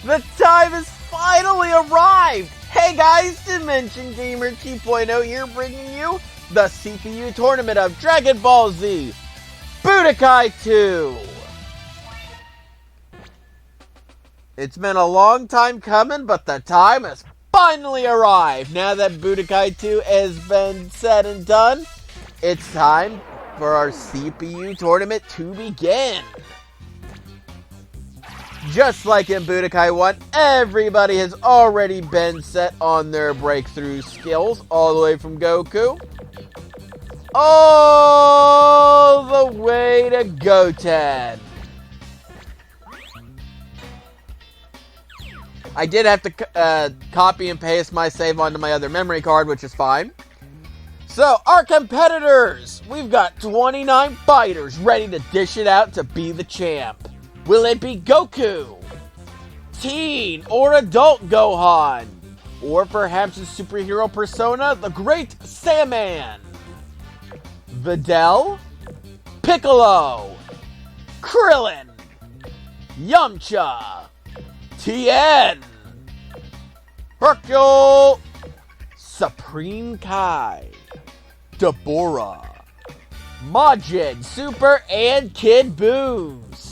The time has finally arrived! Hey guys, Dimension Gamer 2.0 here, bringing you the CPU tournament of Dragonball Z Budokai 2! It's been a long time coming, but the time has finally arrived! Now that Budokai 2 has been said and done, it's time for our CPU tournament to begin! Just like in Budokai 1, everybody has already been set on their breakthrough skills, all the way from Goku, all the way to Goten. I did have to copy and paste my save onto my other memory card, which is fine. So, our competitors! We've got 29 fighters ready to dish it out to be the champ. Will it be Goku, teen or adult Gohan, or perhaps a superhero persona, the Great Saiyaman? Videl, Piccolo, Krillin, Yamcha, Tien, Hercule, Supreme Kai, Deborah, Majin, Super, and Kid Boo's.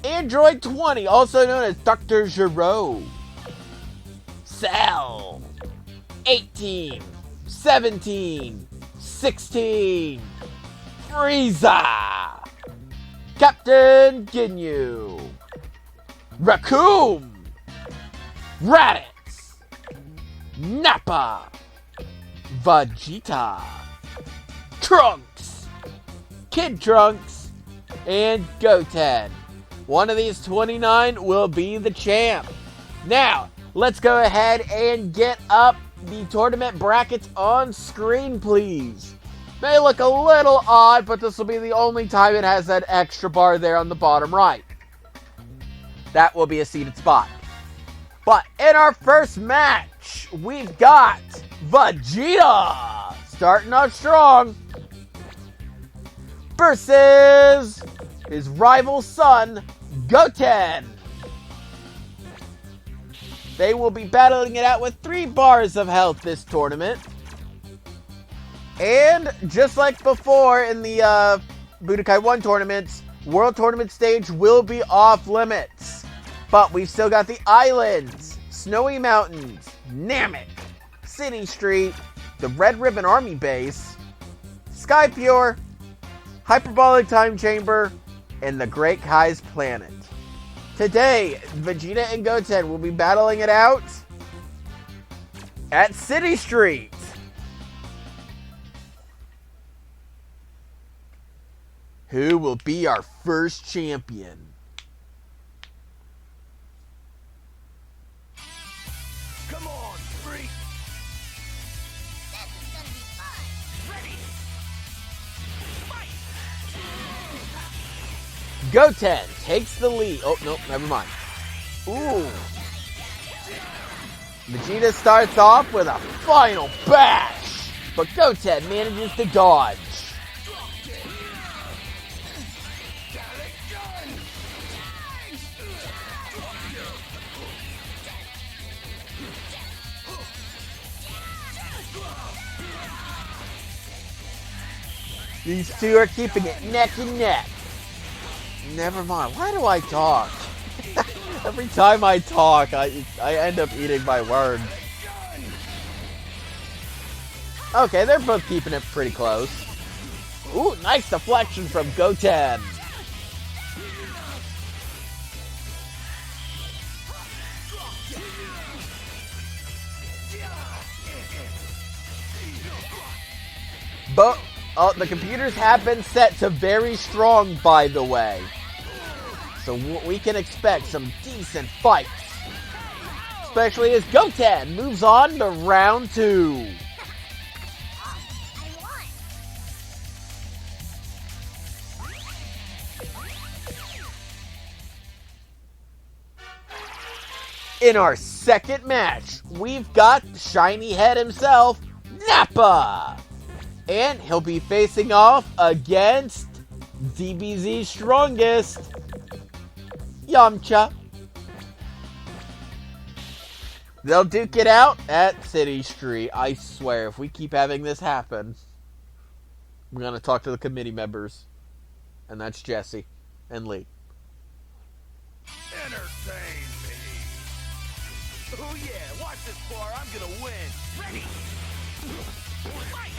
Android 20, also known as Dr. Gero. Cell. 18, 17, 16. Frieza. Captain Ginyu. Raccoon. Raditz. Nappa. Vegeta. Trunks. Kid Trunks. And Goten. One of these 29 will be the champ. Now, let's go ahead and get up the tournament brackets on screen, please. May look a little odd, but this will be the only time it has that extra bar there on the bottom right. That will be a seated spot. But in our first match, we've got Vegeta starting off strong versus his rival son, Goten. They will be battling it out with 3 bars of health this tournament. And just like before in the Budokai 1 tournaments, World Tournament stage will be off limits. But we've still got the islands, Snowy Mountains, Namek, City Street, the Red Ribbon Army Base, Sky Pure, Hyperbolic Time Chamber, and the Great Kai's Planet. Today, Vegeta and Goten will be battling it out at City Street. Who will be our first champion? Come on, freak! This is gonna be fun! Ready! Goten takes the lead. Oh, no, never mind. Ooh. Vegeta starts off with a final bash, but Goten manages to dodge. These two are keeping it neck and neck. Never mind. Why do I talk? Every time I talk, I end up eating my words. Okay, they're both keeping it pretty close. Ooh, nice deflection from Goten. But the computers have been set to very strong, by the way. So we can expect some decent fights. Especially as Goten moves on to round 2. In our second match, we've got Shiny Head himself, Nappa! And he'll be facing off against DBZ's strongest, Yamcha. They'll duke it out at City Street. I swear, if we keep having this happen, we're going to talk to the committee members. And that's Jesse and Lee. Entertain me. Oh yeah, watch this bar. I'm gonna win. Ready? Fight!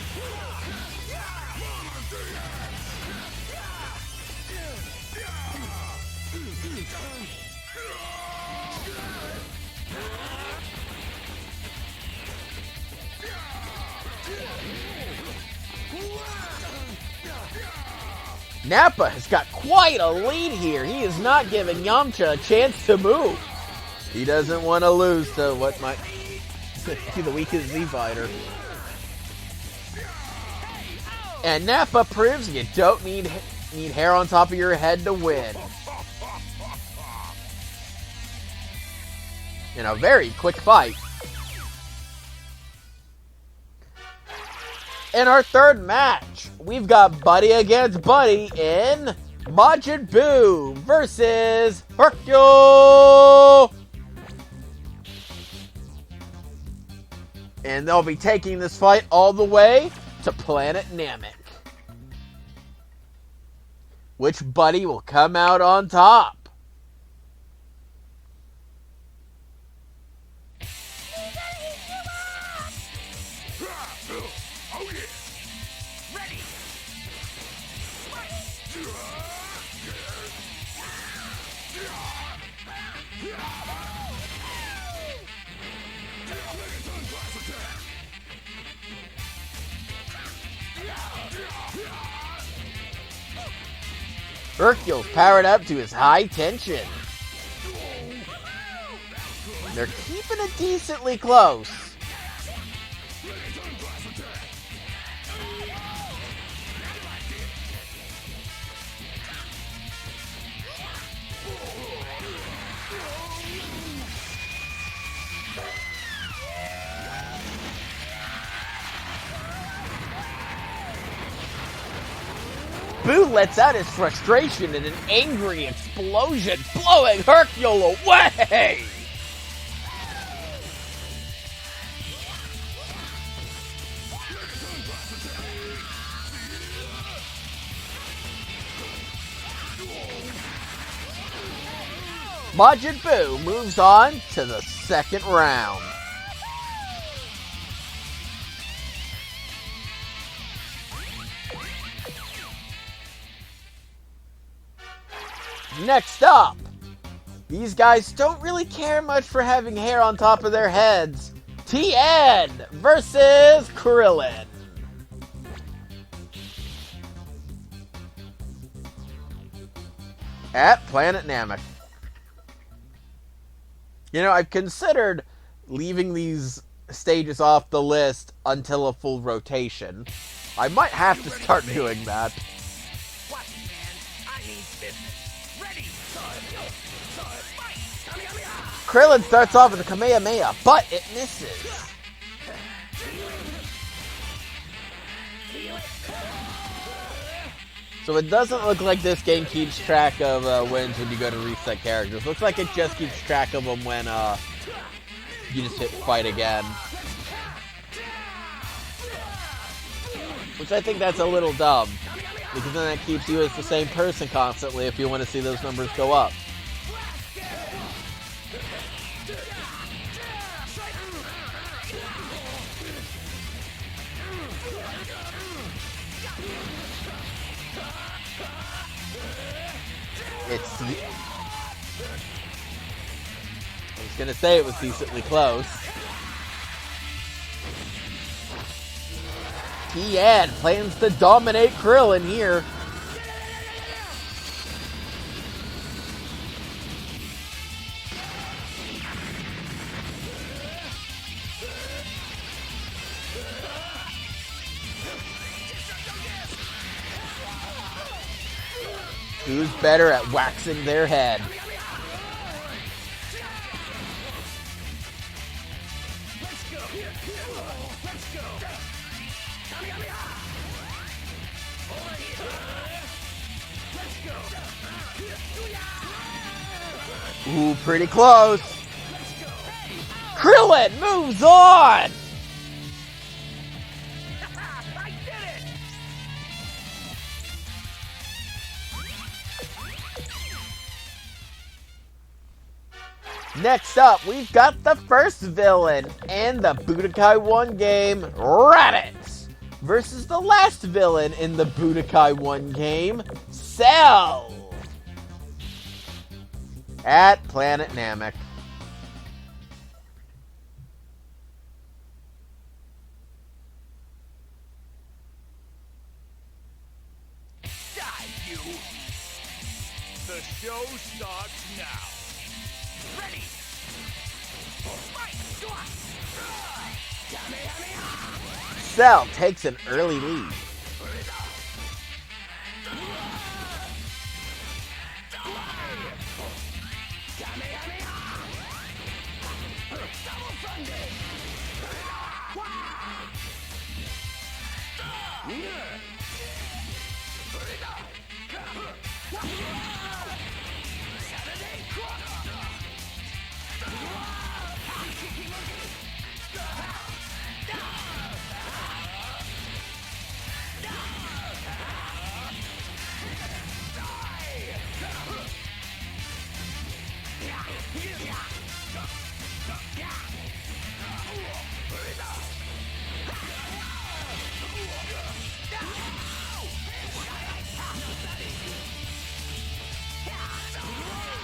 Nappa has got quite a lead here. He is not giving Yamcha a chance to move. He doesn't want to lose to what might be the weakest Z fighter. And Nappa proves you don't need hair on top of your head to win. In a very quick fight. In our third match, we've got Buddy against Buddy in Majin Buu versus Hercule. And they'll be taking this fight all the way to Planet Namek. Which Buddy will come out on top? Hercule's powered up to his high tension. They're keeping it decently close. Boo lets out his frustration in an angry explosion, blowing Hercule away! Majin Buu moves on to the second round. Next up, these guys don't really care much for having hair on top of their heads. Tien versus Krillin. At Planet Namek. You know, I've considered leaving these stages off the list until a full rotation. I might have to start doing that. Watch it, man. I mean business. Ready? Krillin starts off with a Kamehameha, but it misses. So it doesn't look like this game keeps track of wins when you go to reset characters. Looks like it just keeps track of them when you just hit fight again. Which I think that's a little dumb. Because then that keeps you as the same person constantly if you want to see those numbers go up. I was gonna say it was decently close. Tien plans to dominate Krillin here. Who's better at waxing their head? Ooh, pretty close. Krillin moves on! I did it! Next up, we've got the first villain in the Budokai 1 game, Raditz, versus the last villain in the Budokai 1 game, Cell, at Planet Namek. Die, you! The show starts now. Ready! Fight! Cell takes an early lead.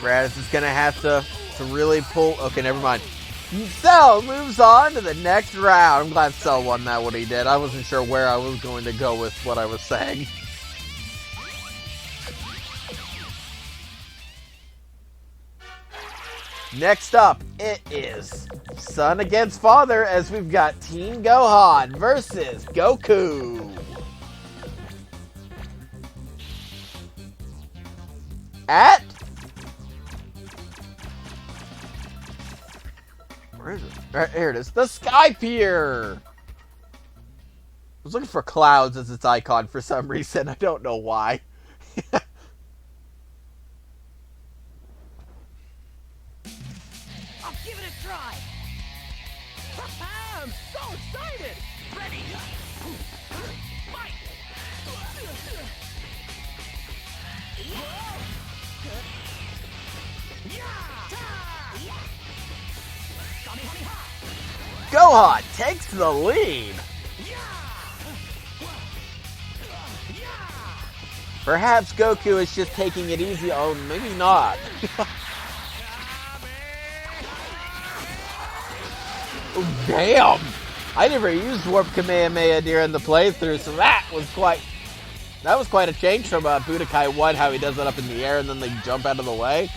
Raditz is gonna have to really pull. Okay, never mind. Cell moves on to the next round. I'm glad Cell won that what he did. I wasn't sure where I was going to go with what I was saying. Next up, it is son against father, as we've got Team Gohan versus Goku. At... where is it? Right, here it is. The Sky Pier! I was looking for clouds as its icon for some reason. I don't know why. I'll give it a try! I'm so excited! Ready! Fight! Gohan takes the lead. Perhaps Goku is just taking it easy. Oh, maybe not. Oh, damn! I never used Warp Kamehameha during the playthrough, so that was quite a change from Budokai 1, how he does it up in the air and then they jump out of the way.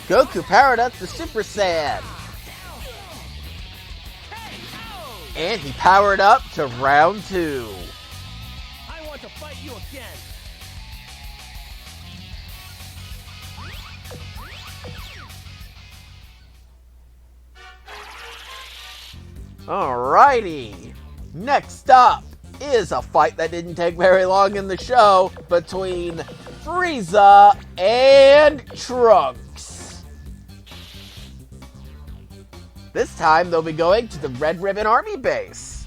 Goku powered up to Super Saiyan. And he powered up to round 2. I want to fight you again. Alrighty. Next up is a fight that didn't take very long in the show between Frieza and Trunks. This time, they'll be going to the Red Ribbon Army base.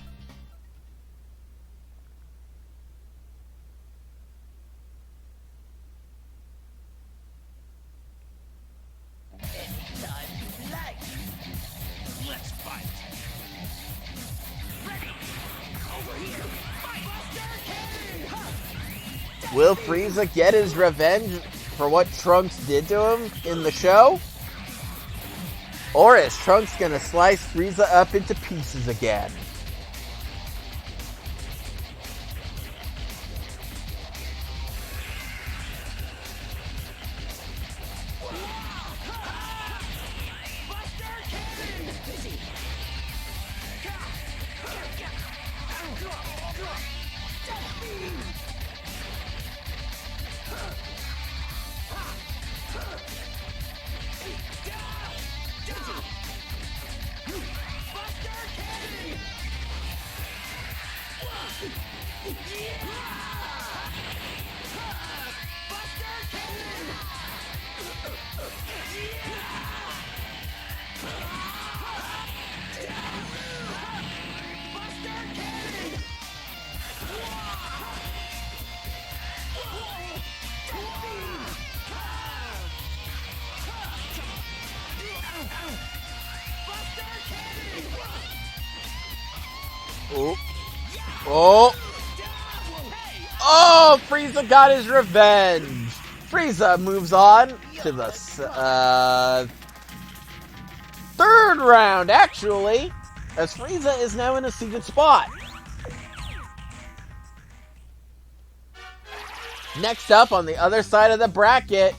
Let's fight. Ready. Over here. Fight, Buster King. Will Frieza get his revenge for what Trunks did to him in the show? Or is Trunks gonna slice Frieza up into pieces again? Oh! Oh! Frieza got his revenge! Frieza moves on to the third round, actually, as Frieza is now in a seated spot. Next up, on the other side of the bracket,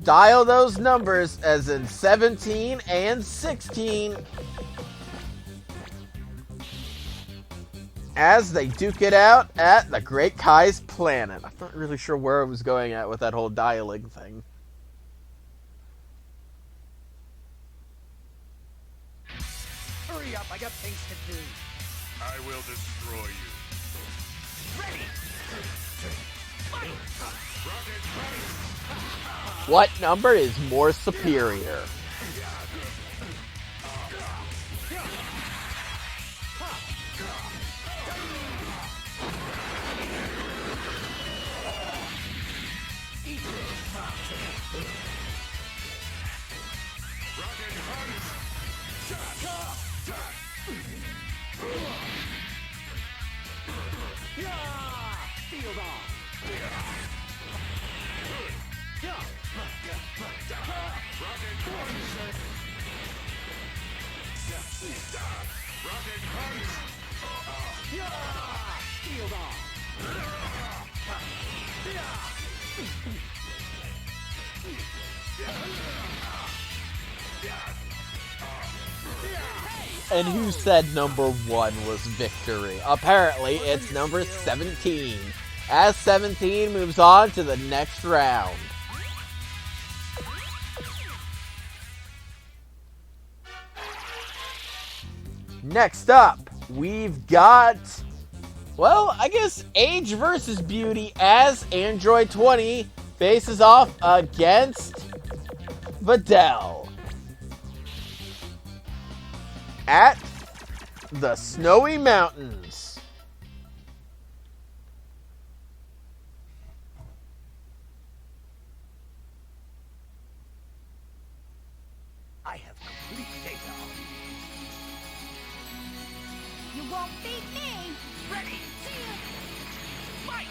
dial those numbers as in 17 and 16 as they duke it out at the Great Kai's planet. I'm not really sure where I was going at with that whole dialing thing. Hurry up, I got things to do. I will destroy you. Ready! What number is more superior? And who said number 1 was victory? Apparently, it's number 17. As 17 moves on to the next round. Next up, we've got, well, I guess Age versus Beauty as Android 20 faces off against Videl at the Snowy Mountains. I have complete data. You won't beat me! Ready! Fight!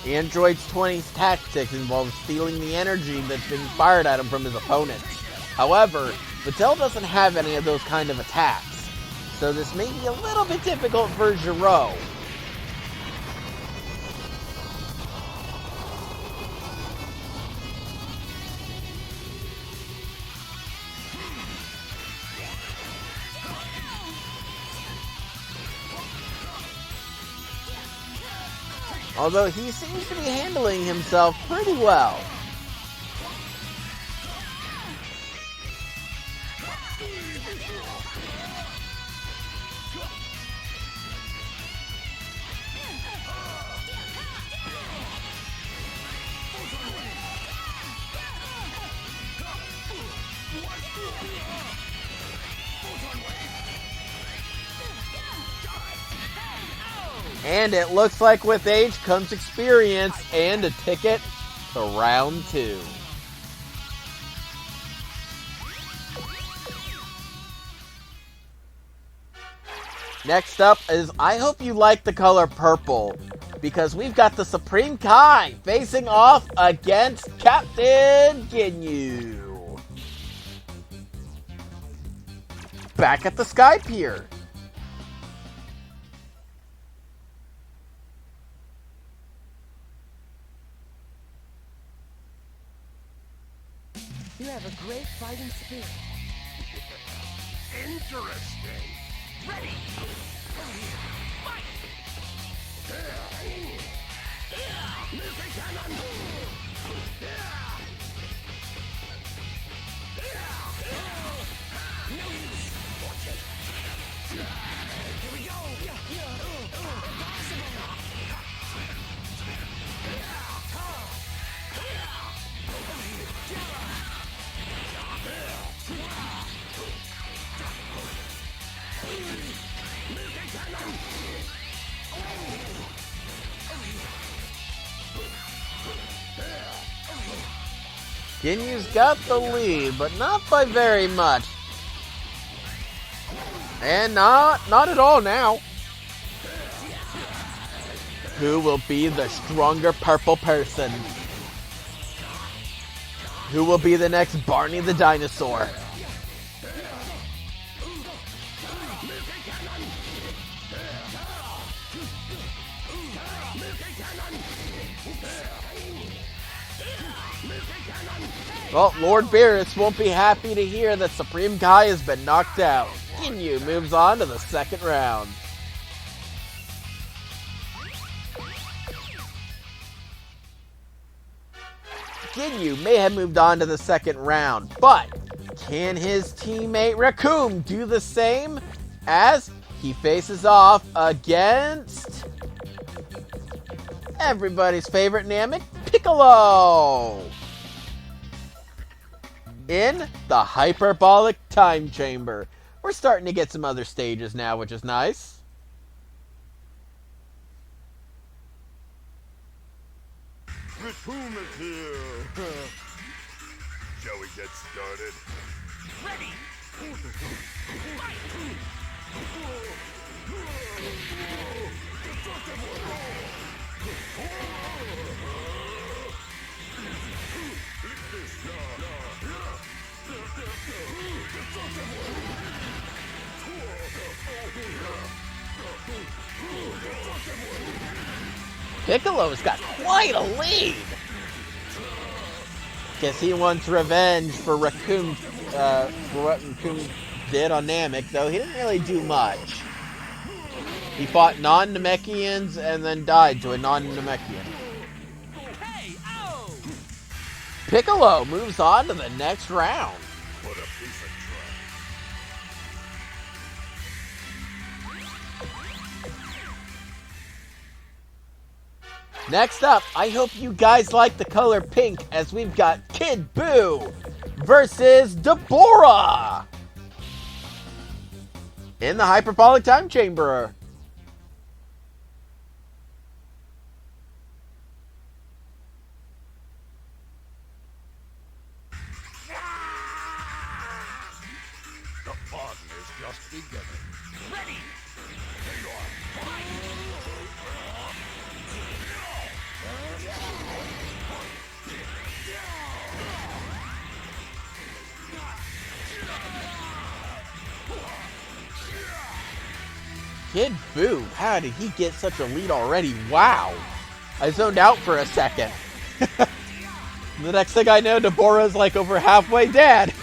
Android 20's tactics involves stealing the energy that's been fired at him from his opponents. However, Videl doesn't have any of those kind of attacks, so this may be a little bit difficult for Giro. Although he seems to be handling himself pretty well. And it looks like with age comes experience and a ticket to round 2. Next up is, I hope you like the color purple, because we've got the Supreme Kai facing off against Captain Ginyu. Back at the Sky Pier. You have a great fighting spirit. Interesting. Ready! Fight! Here we go! Ginyu's got the lead, but not by very much. And not at all now. Who will be the stronger purple person? Who will be the next Barney the dinosaur? Well, Lord Beerus won't be happy to hear that Supreme Kai has been knocked out. Ginyu moves on to the second round. Ginyu may have moved on to the second round, but can his teammate Raccoon do the same as he faces off against everybody's favorite Namek, Piccolo, in the Hyperbolic Time Chamber? We're starting to get some other stages now, which is nice. Raccoon is here. Shall we get started? Ready! Fight! Piccolo's got quite a lead. Guess he wants revenge for Raccoon, for what Raccoon did on Namek, though he didn't really do much. He fought non-Namekians and then died to a non-Namekian. Piccolo moves on to the next round. What a piece of trash. Next up, I hope you guys like the color pink, as we've got Kid Buu versus Deborah in the Hyperbolic Time Chamber. The fun is just beginning. Ready! Hang on. Kid Buu, how did he get such a lead already? Wow. I zoned out for a second. The next thing I know, Deborah's like over halfway dead.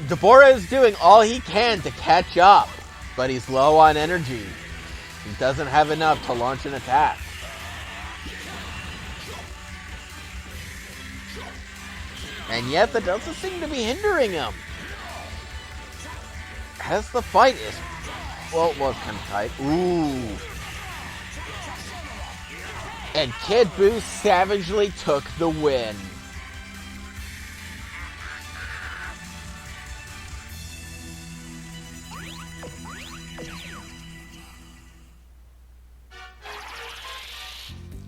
Deborah is doing all he can to catch up, but he's low on energy. He doesn't have enough to launch an attack. And yet that doesn't seem to be hindering him, as the fight is, well, it was kind of tight. Ooh. And Kid Buu savagely took the win.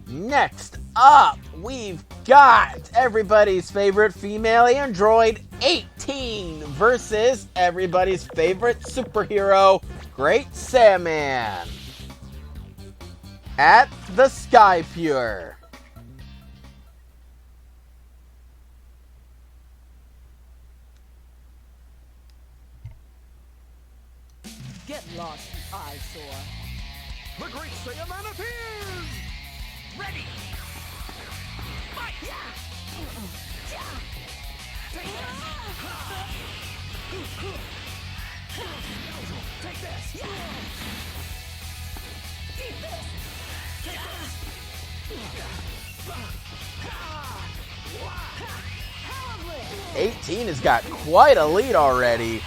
Next up, we've got everybody's favorite female android, 18, versus everybody's favorite superhero, Great Sandman, at the Sky Pure. Get lost, eyesore. The Great Saiyaman appears! Ready! Fight! Take this! Eat this! Take this! 18 has got quite a lead already.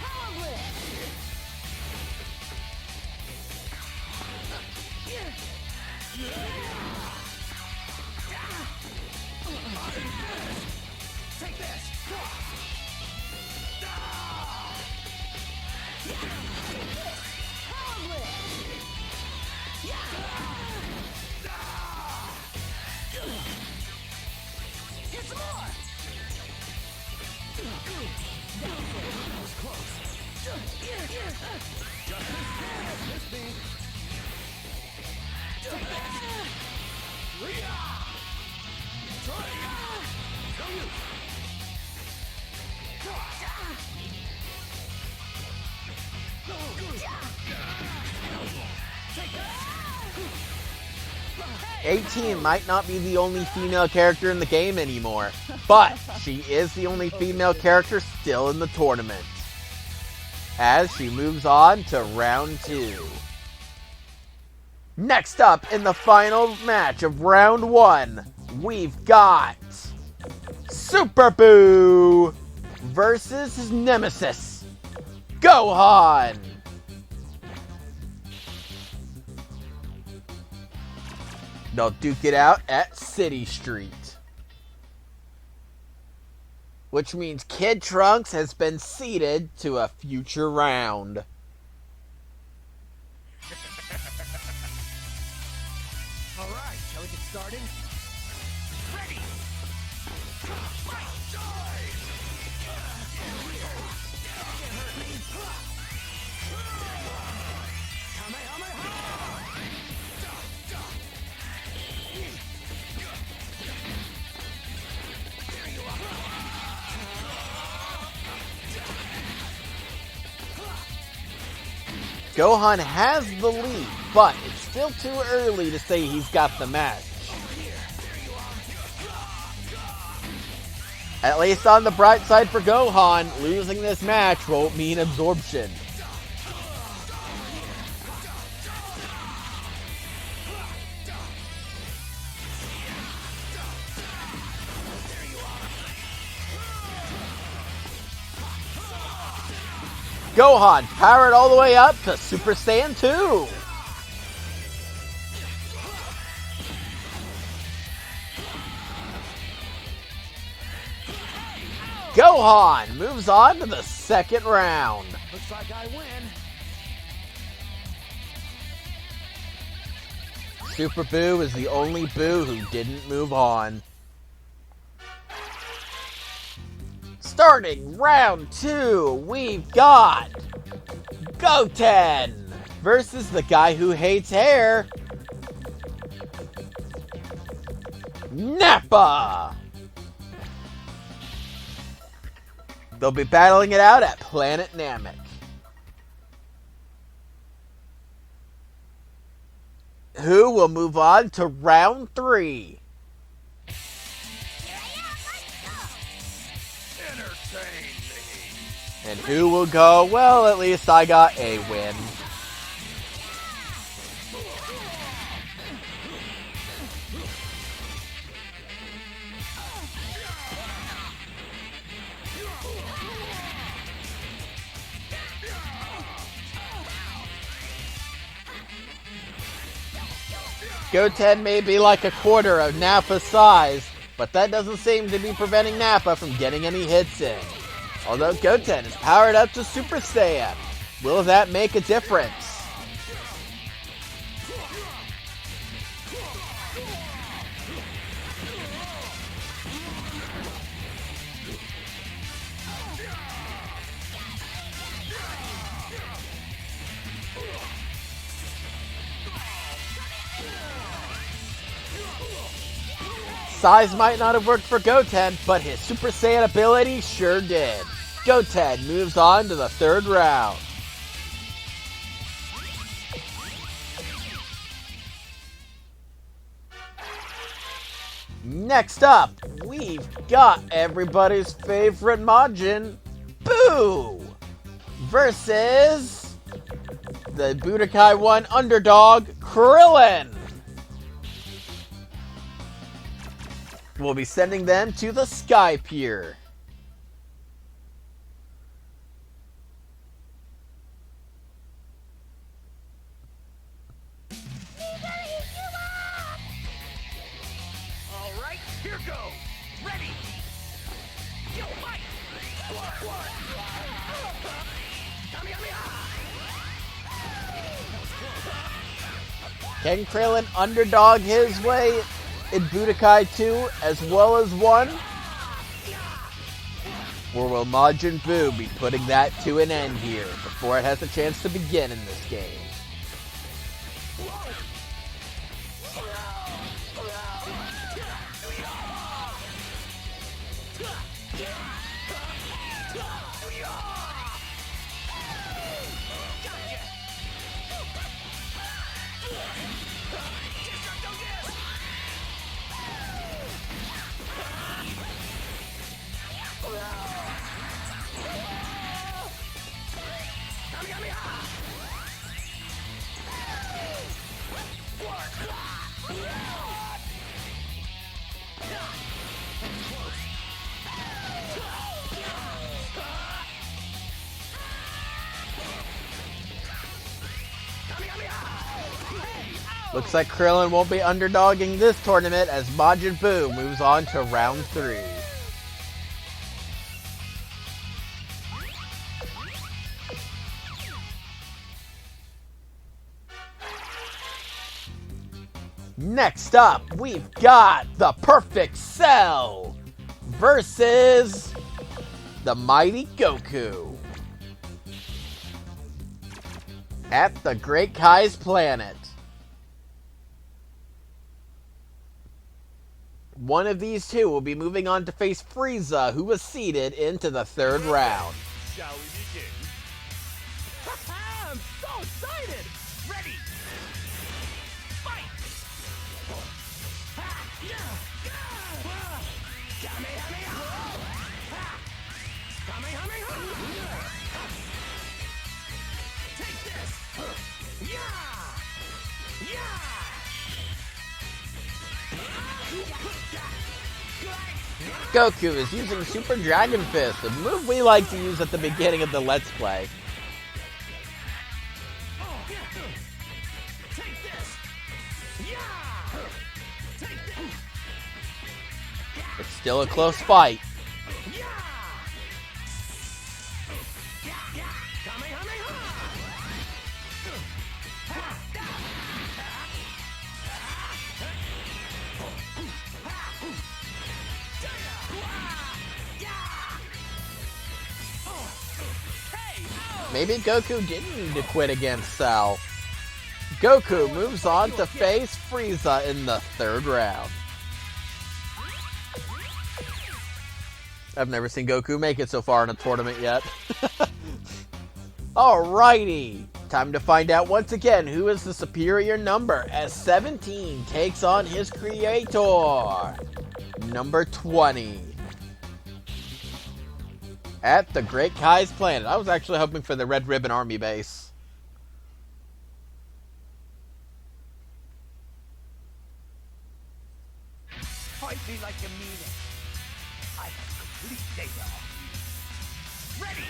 "18 might not be the only female character in the game anymore, but she is the only female character still in the tournament." As she moves on to round 2. Next up in the final match of round 1, we've got Super Boo versus his nemesis, Gohan. They'll duke it out at City Street. Which means Kid Trunks has been seeded to a future round. Alright, shall we get started? Ready! Fight! Gohan has the lead, but it's still too early to say he's got the match. At least on the bright side for Gohan, losing this match won't mean absorption. Gohan powered all the way up to Super Saiyan 2. Gohan moves on to the second round. Looks like I win. Super Boo is the only Boo who didn't move on. Starting round 2, we've got Goten versus the guy who hates hair, Nappa. They'll be battling it out at Planet Namek. Who will move on to round 3? And who will go, well, at least I got a win. Goten may be like a quarter of Nappa's size, but that doesn't seem to be preventing Nappa from getting any hits in. Although Goten is powered up to Super Saiyan, will that make a difference? Size might not have worked for Goten, but his Super Saiyan ability sure did. Goten moves on to the third round. Next up, we've got everybody's favorite Majin, Boo, versus the Budokai 1 underdog, Krillin. We'll be sending them to the Sky Pier. Alright, here goes. Ready. Yo, fight. Can Krillin underdog his way in Budokai 2 as well as 1? Or will Majin Buu be putting that to an end here before it has a chance to begin in this game? Looks like Krillin won't be underdogging this tournament as Majin Buu moves on to round 3. Next up, we've got the Perfect Cell versus the Mighty Goku at the Great Kai's planet. One of these two will be moving on to face Frieza, who was seeded into the 3rd round. Shall we begin? I'm so excited! Ready! Fight! Take this! Yeah! Goku is using Super Dragon Fist, a move we like to use at the beginning of the Let's Play. Take this! Take this! It's still a close fight. Maybe Goku didn't need to quit against Cell. Goku moves on to face Frieza in the 3rd round. I've never seen Goku make it so far in a tournament yet. Alrighty, time to find out once again who is the superior number as 17 takes on his creator, number 20. At the Great Kai's planet. I was actually hoping for the Red Ribbon Army base. Fight me like you mean it. I have complete data. Ready!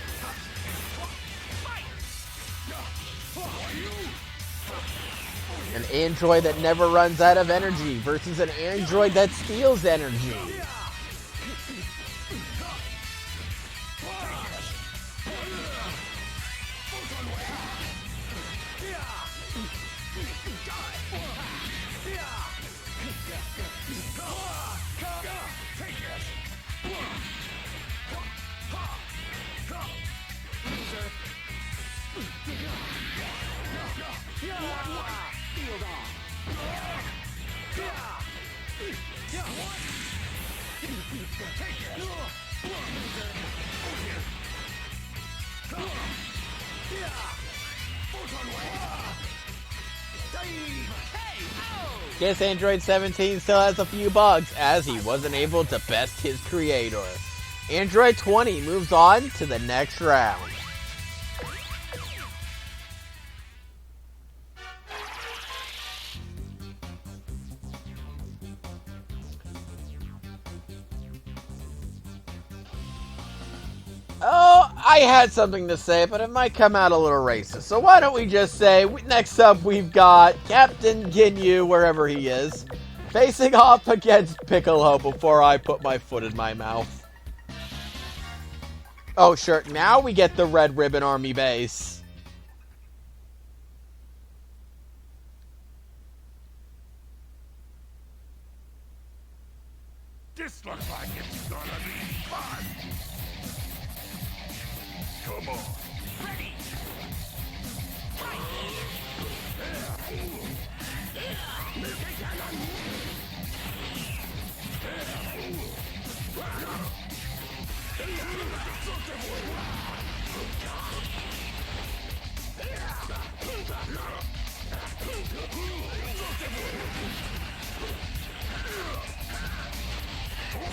Fight! An android that never runs out of energy versus an android that steals energy. Guess Android 17 still has a few bugs, as he wasn't able to best his creator. Android 20 moves on to the next round. Oh, I had something to say, but it might come out a little racist. So why don't we just say, next up we've got Captain Ginyu, wherever he is, facing off against Piccolo before I put my foot in my mouth. Oh, sure. Now we get the Red Ribbon Army base. This looks like it's gonna be fun. Come on. Ready.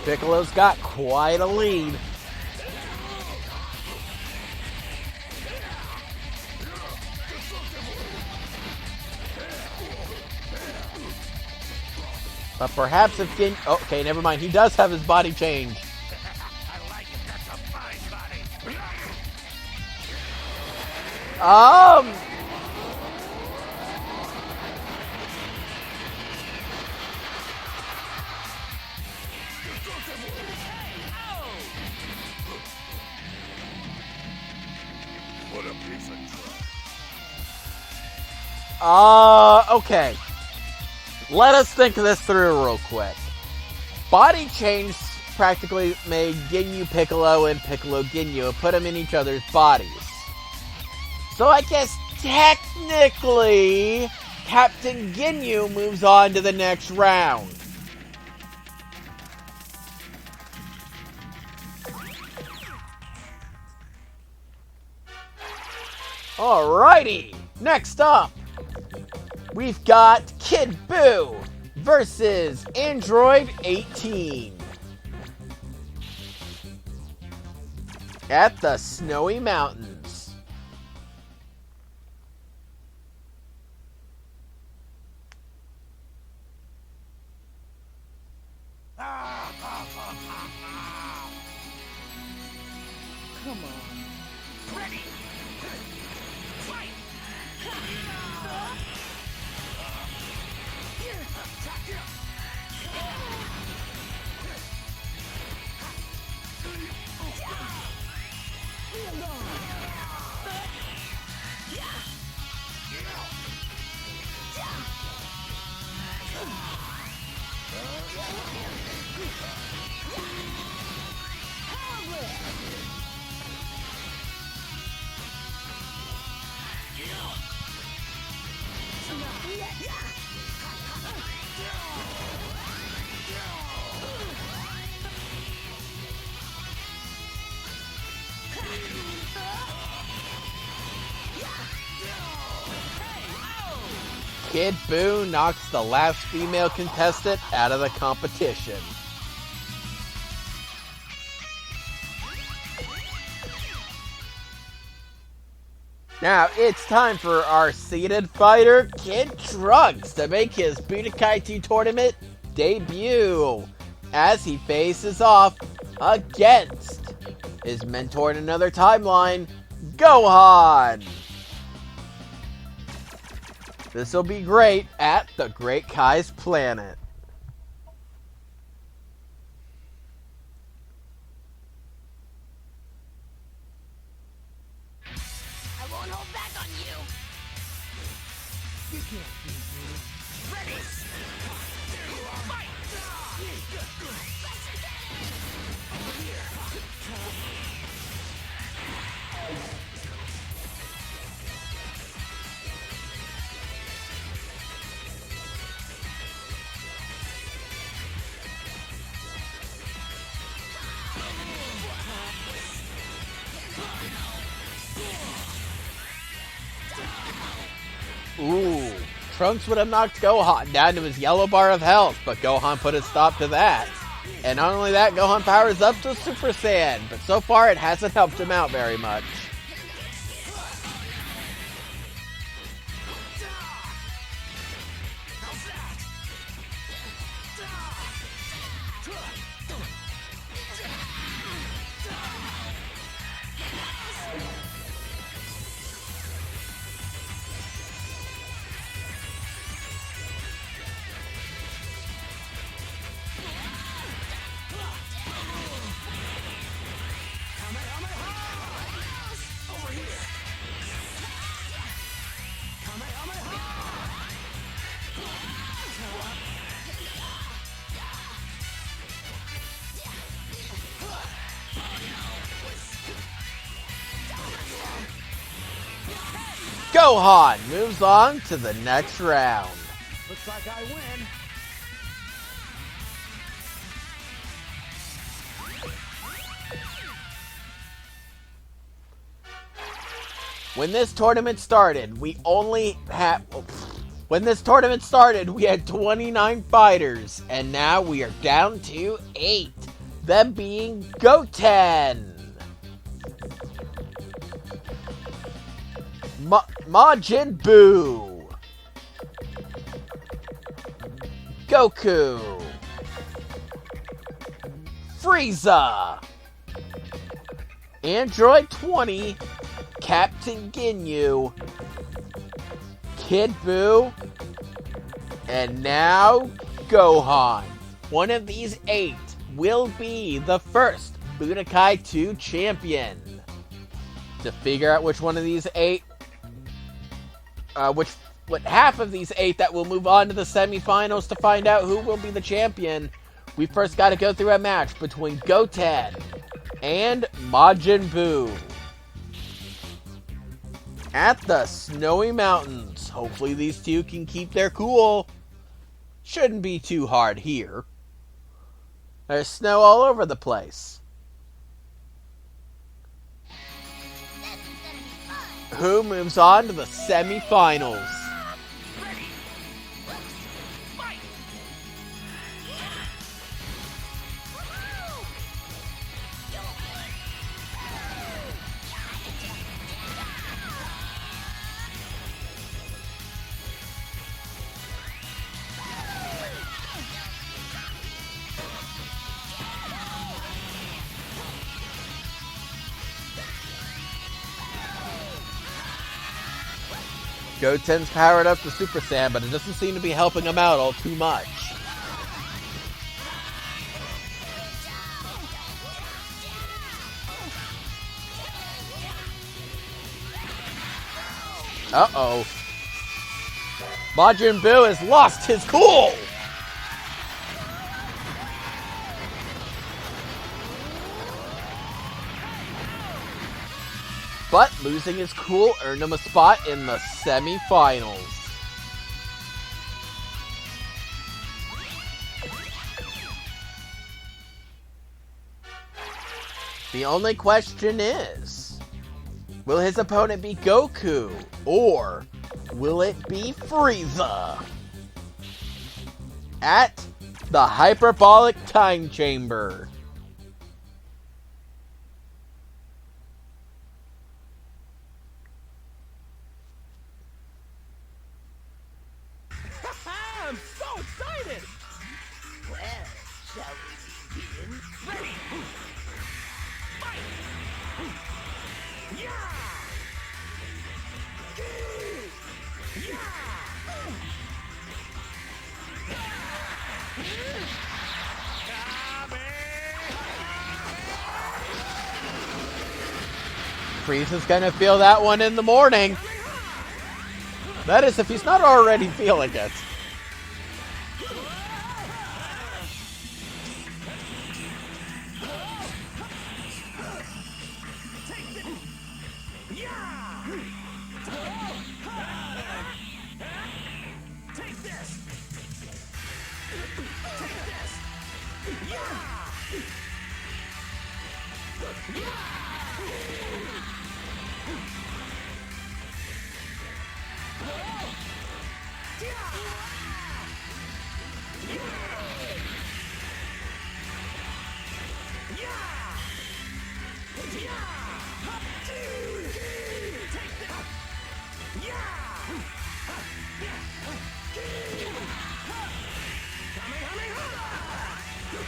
Piccolo's got quite a lead. But perhaps if Gin... Oh, okay, never mind. He does have his body change. I like it. That's a fine body. What a piece of trash. Okay. Let us think this through real quick. Body change practically made Ginyu Piccolo and Piccolo Ginyu, put them in each other's bodies. So I guess technically, Captain Ginyu moves on to the next round. Alrighty, next up, we've got Kid Buu versus Android 18 at the Snowy Mountains. Come on. Ready. Fight. Kid Buu knocks the last female contestant out of the competition. Now it's time for our seeded fighter, Kid Trunks, to make his Budokai 2 tournament debut as he faces off against his mentor in another timeline, Gohan. This will be great at the Great Kai's planet. I won't hold back on you. You can't beat me. Ready. Fight. Ooh, Trunks would have knocked Gohan down to his yellow bar of health, but Gohan put a stop to that. And not only that, Gohan powers up to Super Saiyan, but so far it hasn't helped him out very much. Gohan moves on to the next round. Looks like I win. When this tournament started, we had 29 fighters, and now we are down to 8. Them being Goten, Majin Buu, Goku, Frieza, Android 20, Captain Ginyu, Kid Buu, and now Gohan. One of these 8 will be the first Budokai 2 champion. To figure out which one of these 8, what half of these 8 that will move on to the semifinals to find out who will be the champion, we first got to go through a match between Goten and Majin Buu at the Snowy Mountains. Hopefully these two can keep their cool. Shouldn't be too hard here. There's snow all over the place. Who moves on to the semifinals? Goten's powered up to Super Saiyan, but it doesn't seem to be helping him out all too much. Uh-oh. Majin Buu has lost his cool! But losing his cool earned him a spot in the semi-finals. The only question is, will his opponent be Goku, or will it be Frieza? At the Hyperbolic Time Chamber. I'm so excited! Well, shall we begin? Ready! Fight! Yeah! Yeah! Frieza's gonna feel that one in the morning. That is, if he's not already feeling it.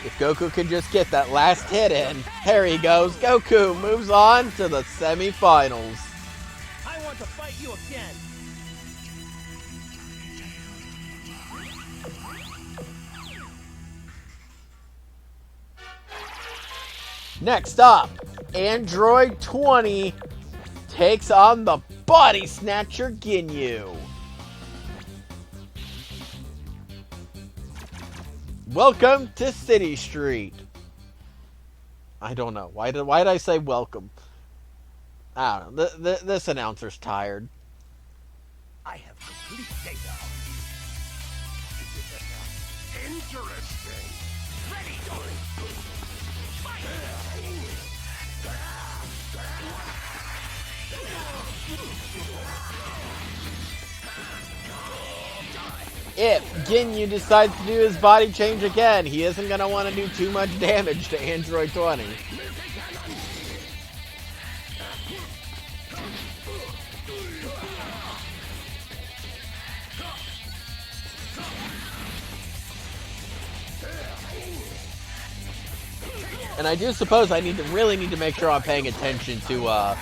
If Goku can just get that last hit in. There he goes. Goku moves on to the semi-finals. I want to fight you again! Next up, Android 20 takes on the Body Snatcher Ginyu. Welcome to City Street. I don't know. Why did I say welcome? I don't know. This announcer's tired. I have complete data on you. Interesting. Ready, fight! If Ginyu decides to do his body change again, he isn't going to want to do too much damage to Android 20. And I do suppose I really need to make sure I'm paying attention to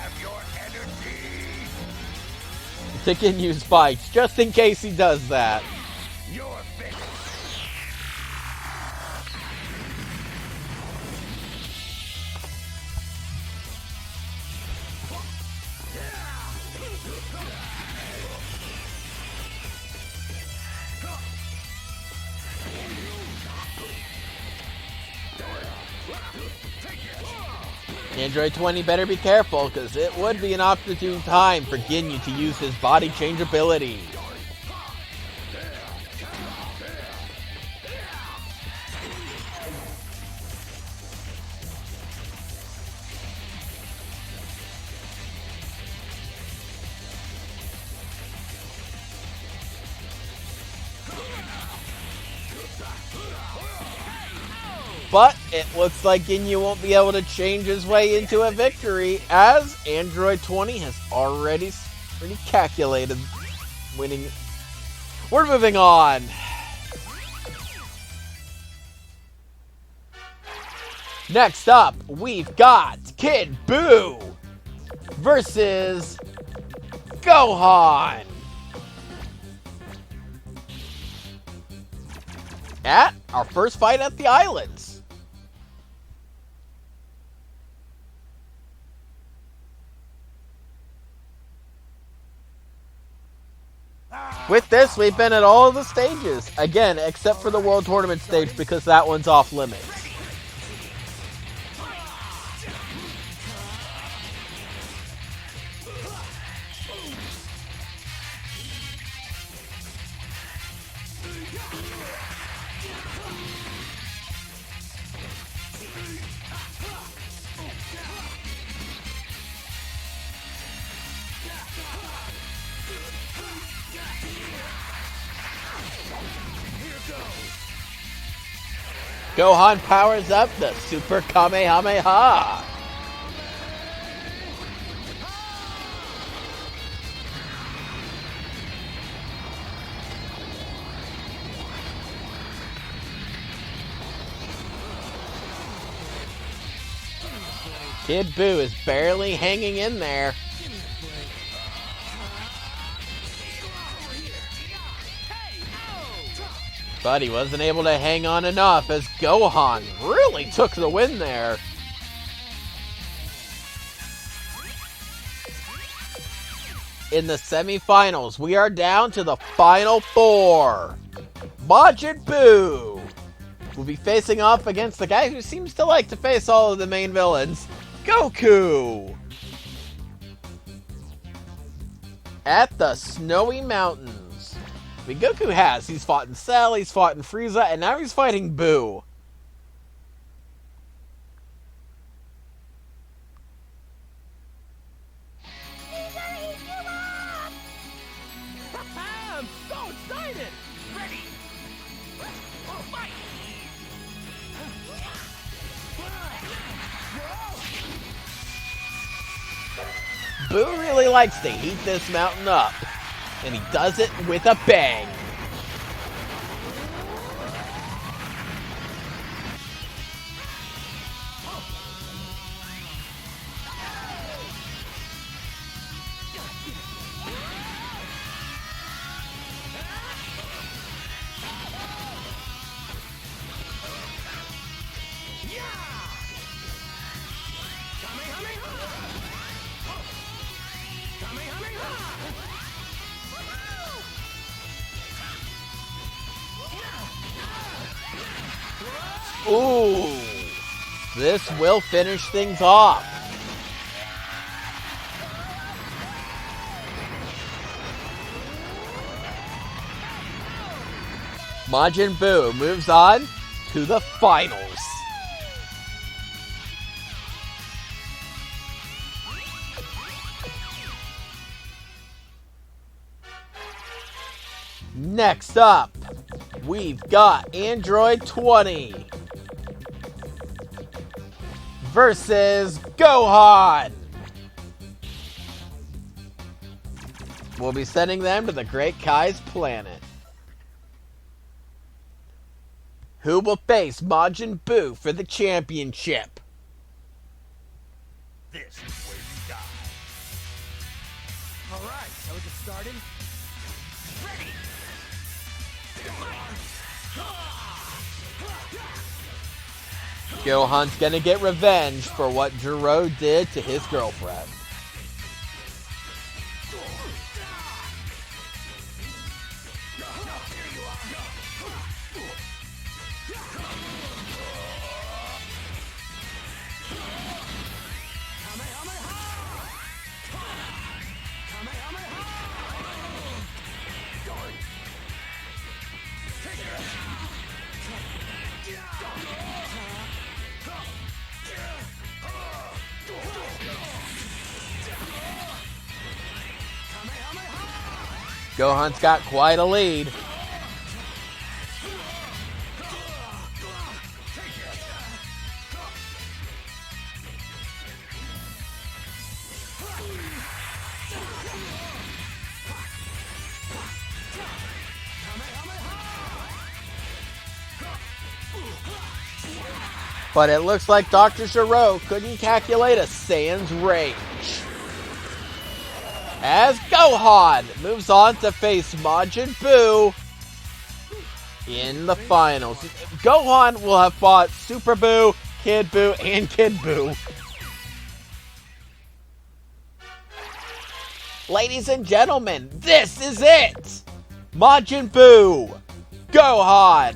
Ginyu's fights, just in case he does that. You're finished. Android 20 better be careful, because it would be an opportune time for Ginyu to use his body change ability. But it looks like Ginyu won't be able to change his way into a victory, as Android 20 has already calculated winning. We're moving on. Next up, we've got Kid Buu versus Gohan. At our first fight at the islands. With this, we've been at all of the stages. Again, except for the World Tournament stage, because that one's off limits. Gohan powers up the Super Kamehameha. Kid Buu is barely hanging in there. But he wasn't able to hang on enough as Gohan really took the win there. In the semifinals, we are down to the final four. Majin Buu will be facing off against the guy who seems to like to face all of the main villains, Goku. At the Snowy Mountains. I mean, Goku has. He's fought in Cell, he's fought in Frieza, and now he's fighting Buu. I'm so excited! Ready! Fight! Buu really likes to heat this mountain up. And he does it with a bang. Ooh, this will finish things off. Majin Buu moves on to the finals. Next up, we've got Android 20 versus Gohan. We'll be sending them to the Great Kai's planet. Who will face Majin Buu for the championship? This is where you die. Alright, shall we get started? Ready! Gohan's gonna get revenge for what Jiro did to his girlfriend. Gohan's got quite a lead. But it looks like Dr. Gero couldn't calculate a Saiyan's range. As Gohan moves on to face Majin Buu in the finals. Gohan will have fought Super Buu, Kid Buu, and Kid Buu. Ladies and gentlemen, this is it! Majin Buu, Gohan.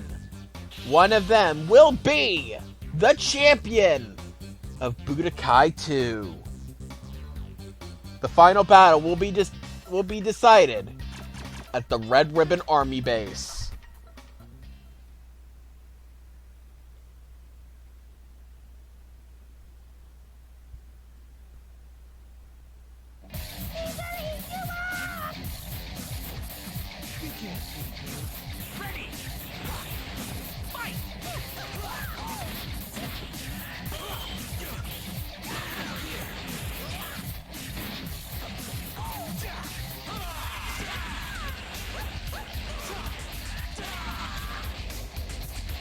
One of them will be the champion of Budokai 2. The final battle will be decided at the Red Ribbon Army Base.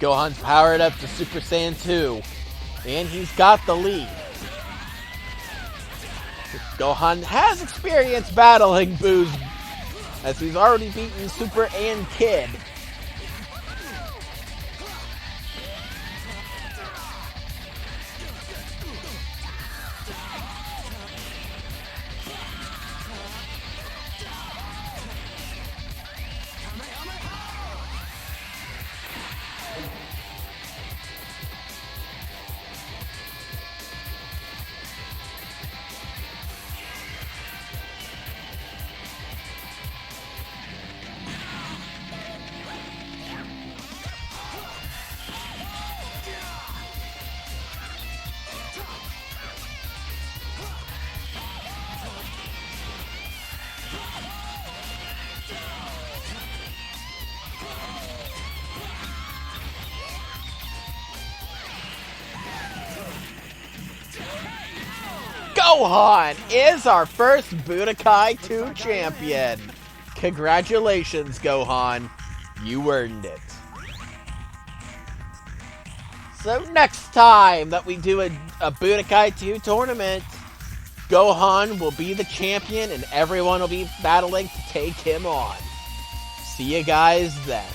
Gohan's powered up to Super Saiyan 2, and he's got the lead. Gohan has experience battling Buu's, as he's already beaten Super and Kid. Gohan is our first Budokai 2 champion. Congratulations, Gohan. You earned it. So next time that we do a Budokai 2 tournament, Gohan will be the champion and everyone will be battling to take him on. See you guys then.